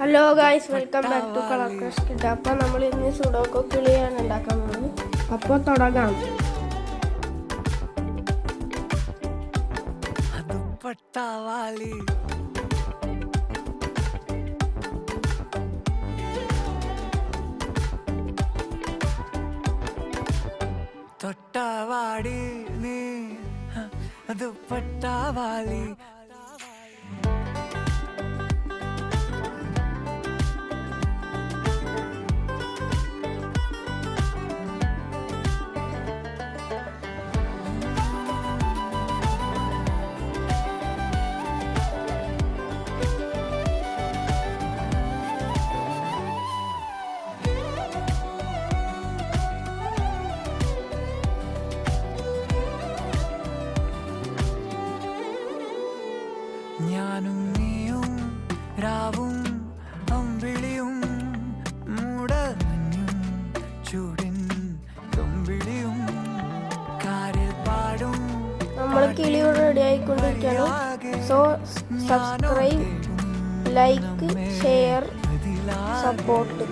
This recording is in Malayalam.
Hello guys, welcome back to colour crush kid. അപ്പോൾ നമ്മൾ ഇന്ന് സുഡോക്കോ കിളിയാണ് ഉണ്ടാക്കാൻ പോകുന്നത്. അപ്പോൾ തുടങ്ങാം. തൊട്ടവാടി നീ ദുപ്പട്ടാവാലി ഞാനും നീയും രാവും അമ്പിളിയും മൂടമഞ്ഞും ചൂടിൻ തുമ്പിളിയും കാരിൽ പാടും. നമ്മൾ കിളി റെഡി ആയിക്കൊണ്ടിരിക്കുകയാണ്. So subscribe, like, share, support.